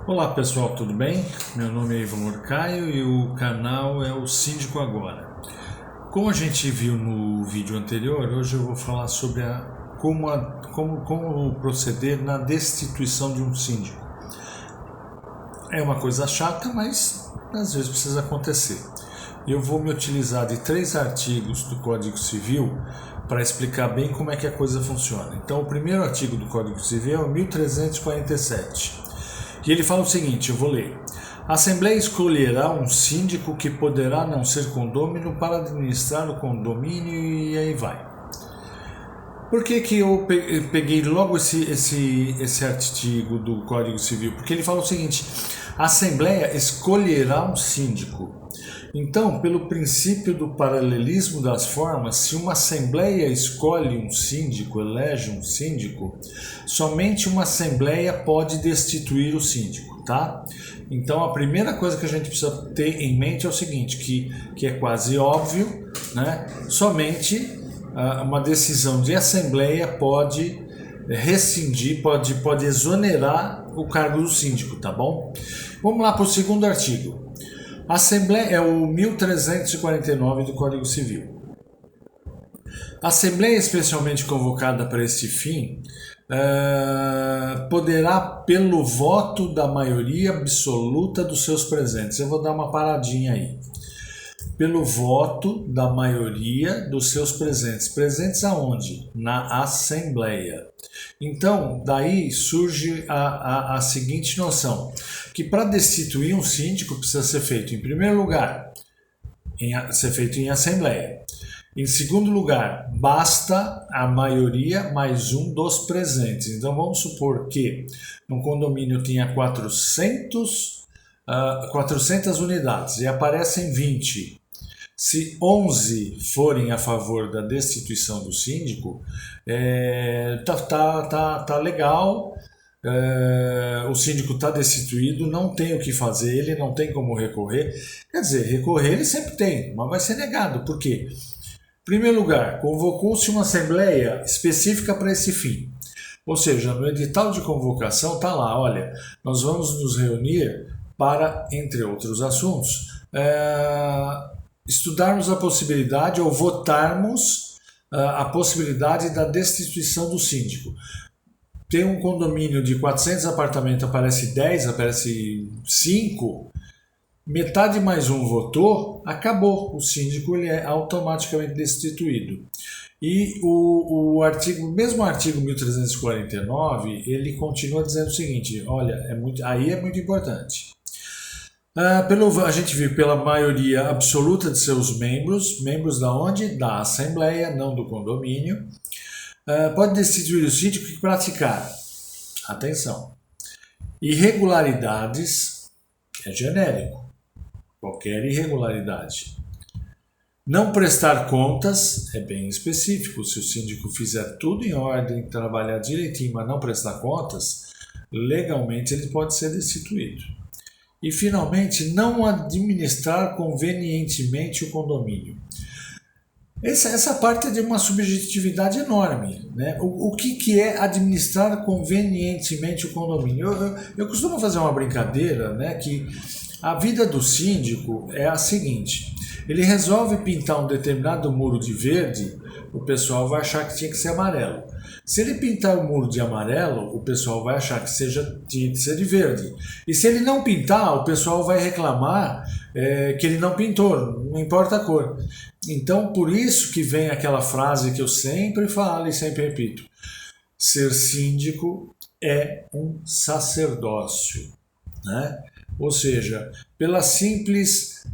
Olá pessoal, tudo bem? Meu nome é Ivan Orcaio e o canal é o Síndico Agora. Como a gente viu no vídeo anterior, hoje eu vou falar sobre como proceder na destituição de um síndico. É uma coisa chata, mas às vezes precisa acontecer. Eu vou me utilizar de 3 artigos do Código Civil para explicar bem como é que a coisa funciona. Então, o primeiro artigo do Código Civil é o 1347. E ele fala o seguinte, eu vou ler. A Assembleia escolherá um síndico que poderá não ser condômino para administrar o condomínio e aí vai. Por que eu peguei logo esse artigo do Código Civil? Porque ele fala o seguinte, a Assembleia escolherá um síndico. Então, pelo princípio do paralelismo das formas, se uma Assembleia escolhe um síndico, elege um síndico, somente uma Assembleia pode destituir o síndico, tá? Então, a primeira coisa que a gente precisa ter em mente é o seguinte, que é quase óbvio, né? Somente uma decisão de Assembleia pode rescindir, pode exonerar o cargo do síndico, tá bom? Vamos lá para o segundo artigo. A Assembleia é o 1349 do Código Civil. A Assembleia especialmente convocada para este fim poderá, pelo voto da maioria absoluta dos seus presentes. Eu vou dar uma paradinha aí. Pelo voto da maioria dos seus presentes. Presentes aonde? Na Assembleia. Então, daí surge a seguinte noção, que para destituir um síndico precisa ser feito, em primeiro lugar, ser feito em Assembleia. Em segundo lugar, basta a maioria mais um dos presentes. Então, vamos supor que um condomínio tinha 400 unidades e aparecem 20. Se 11 forem a favor da destituição do síndico, tá legal, o síndico está destituído, não tem o que fazer, ele não tem como recorrer. Quer dizer, recorrer ele sempre tem, mas vai ser negado. Por quê? Em primeiro lugar, convocou-se uma assembleia específica para esse fim. Ou seja, no edital de convocação está lá, olha, nós vamos nos reunir para, entre outros assuntos, estudarmos a possibilidade ou votarmos a possibilidade da destituição do síndico. Tem um condomínio de 400 apartamentos, aparece 10, aparece 5, metade mais um votou, acabou. O síndico ele é automaticamente destituído. E mesmo o artigo 1349, ele continua dizendo o seguinte, olha, aí é muito importante. A gente viu pela maioria absoluta de seus membros da onde? Da Assembleia, não do condomínio, pode destituir o síndico que praticar, atenção, irregularidades, é genérico, qualquer irregularidade. Não prestar contas, é bem específico, se o síndico fizer tudo em ordem, trabalhar direitinho, mas não prestar contas, legalmente ele pode ser destituído. E, finalmente, não administrar convenientemente o condomínio. Essa parte é de uma subjetividade enorme, né? O que é administrar convenientemente o condomínio? Eu costumo fazer uma brincadeira, né, que a vida do síndico é a seguinte, ele resolve pintar um determinado muro de verde, o pessoal vai achar que tinha que ser amarelo. Se ele pintar o muro de amarelo, o pessoal vai achar que tinha que ser de verde. E se ele não pintar, o pessoal vai reclamar que ele não pintou, não importa a cor. Então, por isso que vem aquela frase que eu sempre falo e sempre repito. Ser síndico é um sacerdócio, né? Ou seja, pela simples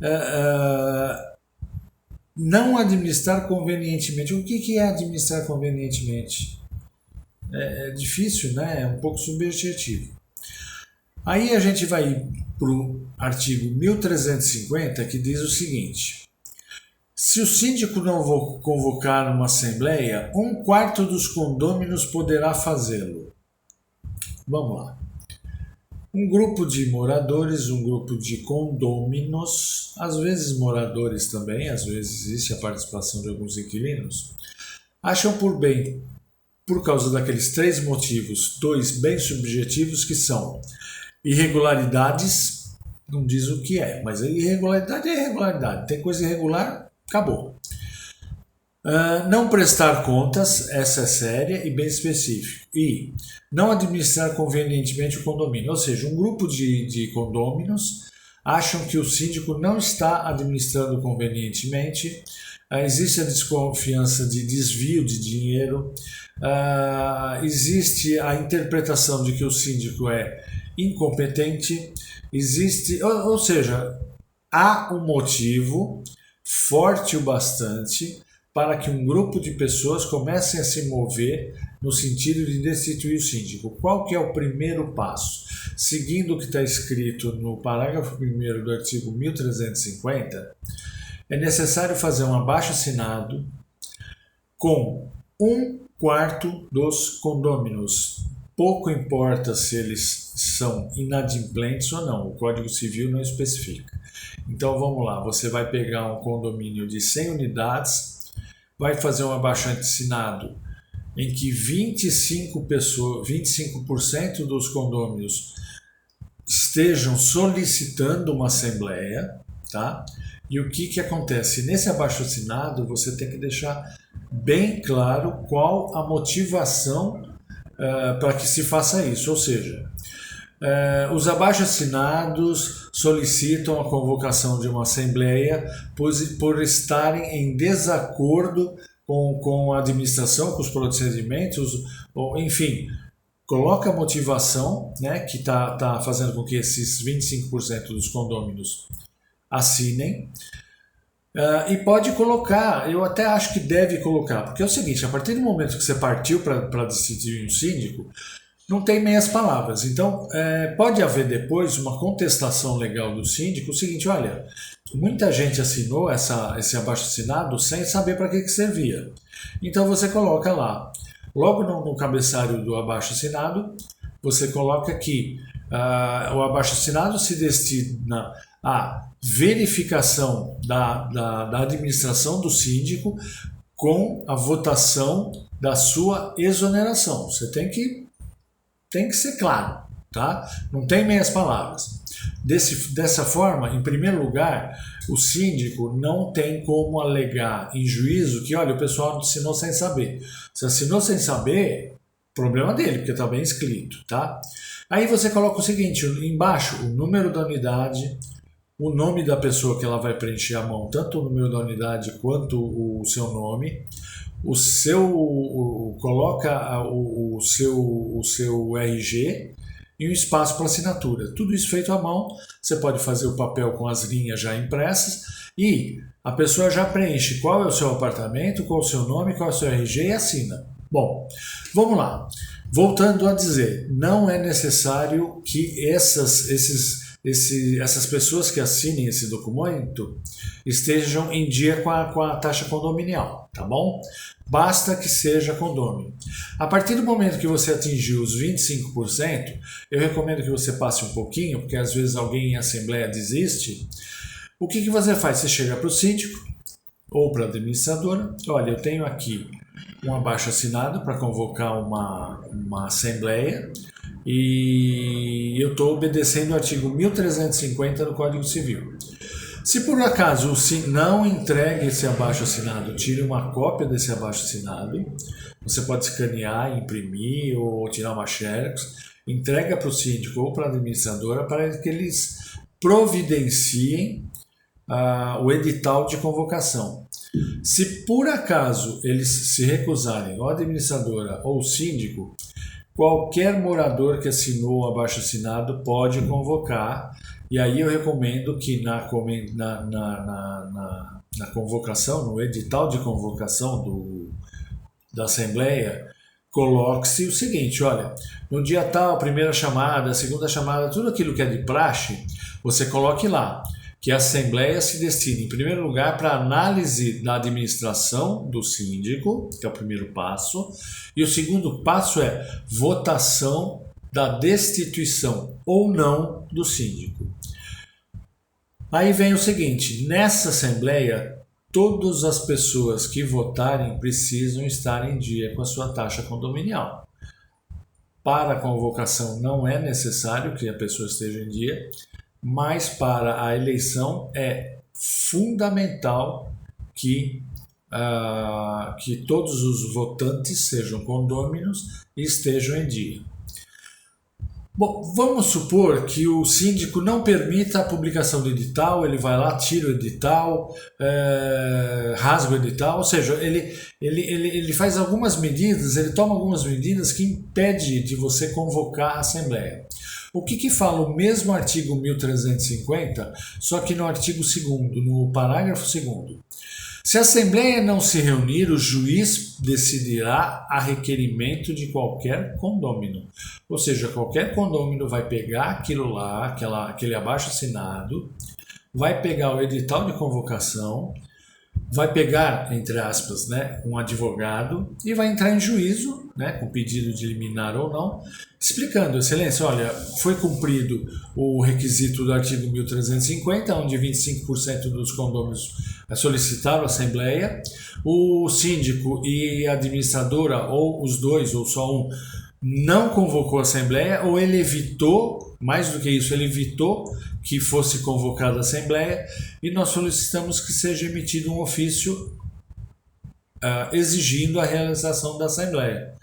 não administrar convenientemente. O que é administrar convenientemente? É difícil, né? É um pouco subjetivo. Aí a gente vai para o artigo 1350, que diz o seguinte. Se o síndico não convocar uma assembleia, 1/4 dos condôminos poderá fazê-lo. Vamos lá. Um grupo de moradores, um grupo de condôminos, às vezes moradores também, às vezes existe a participação de alguns inquilinos, acham por bem, por causa daqueles 3 motivos, 2 bem subjetivos, que são Irregularidades, não diz o que é, mas irregularidade é irregularidade. Tem coisa irregular, acabou. Não prestar contas, essa é séria e bem específica. E não administrar convenientemente o condomínio, ou seja, um grupo de condôminos acham que o síndico não está administrando convenientemente, existe a desconfiança de desvio de dinheiro, existe a interpretação de que o síndico é incompetente, existe, ou seja, há um motivo forte o bastante para que um grupo de pessoas comecem a se mover no sentido de destituir o síndico. Qual que é o primeiro passo? Seguindo o que está escrito no parágrafo 1º do artigo 1350, é necessário fazer um abaixo-assinado com 1/4 dos condôminos. Pouco importa se eles são inadimplentes ou não, o Código Civil não especifica. Então vamos lá, você vai pegar um condomínio de 100 unidades, vai fazer um abaixo-assinado em que 25% dos condôminos estejam solicitando uma assembleia, tá? E o que acontece? Nesse abaixo-assinado você tem que deixar bem claro qual a motivação para que se faça isso, ou seja, os abaixo-assinados solicitam a convocação de uma assembleia por estarem em desacordo com a administração, com os procedimentos, enfim, coloca a motivação, né, que está fazendo com que esses 25% dos condôminos assinem. E pode colocar, eu até acho que deve colocar, porque é o seguinte, a partir do momento que você partiu para decidir um síndico, não tem meias palavras. Então, pode haver depois uma contestação legal do síndico, o seguinte, olha, muita gente assinou esse abaixo-assinado sem saber para que servia. Então você coloca lá, logo no cabeçário do abaixo-assinado, você coloca que o abaixo-assinado se destina à verificação da administração do síndico com a votação da sua exoneração. Você tem que ser claro, tá? Não tem meias palavras. Dessa forma, em primeiro lugar, o síndico não tem como alegar em juízo que, olha, o pessoal assinou sem saber. Se assinou sem saber, problema dele, porque está bem escrito, tá? Aí você coloca o seguinte, embaixo, o número da unidade, o nome da pessoa que ela vai preencher à mão, tanto o número da unidade quanto o seu nome, coloca o seu RG e um espaço para assinatura. Tudo isso feito à mão, você pode fazer o papel com as linhas já impressas e a pessoa já preenche qual é o seu apartamento, qual é o seu nome, qual é o seu RG e assina. Bom, vamos lá. Voltando a dizer, não é necessário que essas pessoas que assinem esse documento estejam em dia com a taxa condominial, tá bom? Basta que seja condômino. A partir do momento que você atingiu os 25%, eu recomendo que você passe um pouquinho, porque às vezes alguém em assembleia desiste. O que você faz? Você chega para o síndico ou para a administradora, olha, eu tenho aqui um abaixo-assinado para convocar uma assembleia, e eu estou obedecendo o artigo 1350 do Código Civil. Se por acaso não entregue esse abaixo-assinado, tire uma cópia desse abaixo-assinado, você pode escanear, imprimir ou tirar uma xerox, entrega para o síndico ou para a administradora para que eles providenciem o edital de convocação. Se por acaso eles se recusarem, ou a administradora ou o síndico, qualquer morador que assinou o abaixo-assinado pode convocar, e aí eu recomendo que na convocação, no edital de convocação da Assembleia, coloque-se o seguinte, olha, no dia tal, primeira chamada, segunda chamada, tudo aquilo que é de praxe, você coloque lá, que a Assembleia se destine, em primeiro lugar, para análise da administração do síndico, que é o primeiro passo, e o segundo passo é votação da destituição ou não do síndico. Aí vem o seguinte, nessa Assembleia, todas as pessoas que votarem precisam estar em dia com a sua taxa condominial. para a convocação não é necessário que a pessoa esteja em dia, mas para a eleição é fundamental que todos os votantes sejam condôminos e estejam em dia. Bom, vamos supor que o síndico não permita a publicação do edital, ele vai lá, tira o edital, rasga o edital, ou seja, ele faz algumas medidas, ele toma algumas medidas que impedem de você convocar a Assembleia. O que fala o mesmo artigo 1350, só que no artigo 2º, no parágrafo 2º. Se a Assembleia não se reunir, o juiz decidirá a requerimento de qualquer condômino. Ou seja, qualquer condômino vai pegar aquilo lá, aquele abaixo-assinado, vai pegar o edital de convocação, vai pegar, entre aspas, né, um advogado e vai entrar em juízo, né, com pedido de liminar ou não, explicando, excelência, olha, foi cumprido o requisito do artigo 1350, onde 25% dos condôminos solicitaram a Assembleia, o síndico e a administradora, ou os dois, ou só um, não convocou a Assembleia, ou ele evitou, mais do que isso, ele evitou que fosse convocada a Assembleia, e nós solicitamos que seja emitido um ofício exigindo a realização da Assembleia.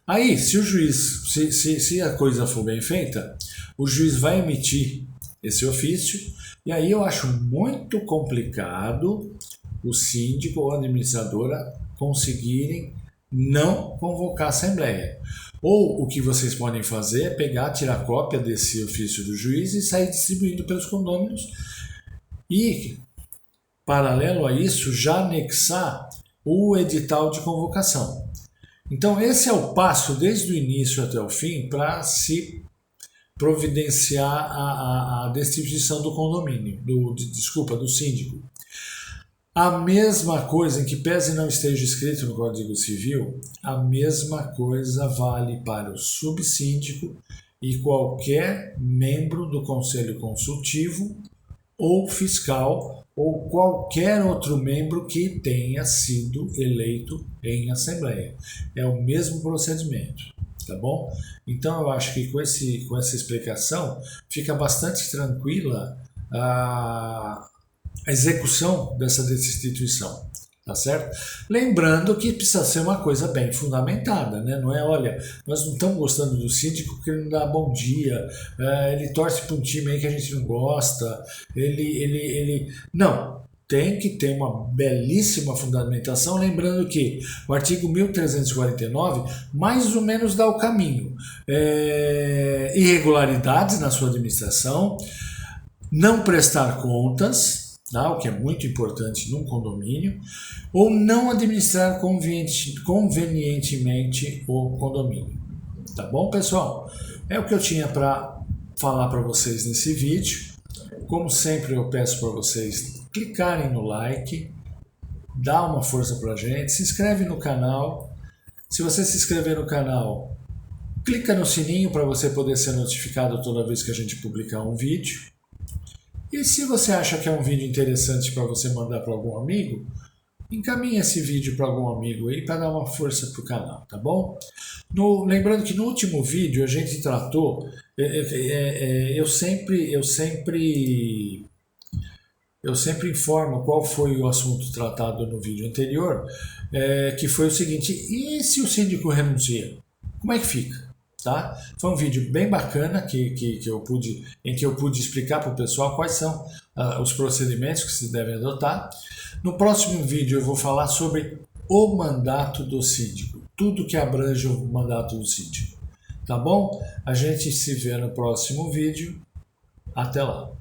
Aí, se o juiz, se a coisa for bem feita, o juiz vai emitir esse ofício, e aí eu acho muito complicado o síndico ou a administradora conseguirem não convocar a Assembleia. Ou o que vocês podem fazer é pegar, tirar cópia desse ofício do juiz e sair distribuindo pelos condôminos e, paralelo a isso, já anexar o edital de convocação. Então esse é o passo desde o início até o fim para se providenciar a distribuição do condomínio, do síndico. A mesma coisa, em que pese não esteja escrito no Código Civil, a mesma coisa vale para o subsíndico e qualquer membro do Conselho Consultivo ou fiscal ou qualquer outro membro que tenha sido eleito em Assembleia. É o mesmo procedimento, tá bom? Então eu acho que com essa explicação fica bastante tranquila a execução dessa destituição, tá certo? Lembrando que precisa ser uma coisa bem fundamentada, né? Não é, olha, nós não estamos gostando do síndico porque ele não dá bom dia, ele torce para um time aí que a gente não gosta, Não, tem que ter uma belíssima fundamentação, lembrando que o artigo 1349 mais ou menos dá o caminho. Irregularidades na sua administração, não prestar contas, o que é muito importante num condomínio, ou não administrar convenientemente o condomínio. Tá bom, pessoal? É o que eu tinha para falar para vocês nesse vídeo. Como sempre, eu peço para vocês clicarem no like, dá uma força para a gente, se inscreve no canal. Se você se inscrever no canal, clica no sininho para você poder ser notificado toda vez que a gente publicar um vídeo. E se você acha que é um vídeo interessante para você mandar para algum amigo, encaminhe esse vídeo para algum amigo aí para dar uma força para o canal, tá bom? Lembrando que no último vídeo a gente tratou, eu sempre informo qual foi o assunto tratado no vídeo anterior, que foi o seguinte: e se o síndico renuncia? Como é que fica? Tá? Foi um vídeo bem bacana em que eu pude explicar para o pessoal quais são os procedimentos que se devem adotar. No próximo vídeo eu vou falar sobre o mandato do síndico, tudo que abrange o mandato do síndico. Tá bom? A gente se vê no próximo vídeo. Até lá!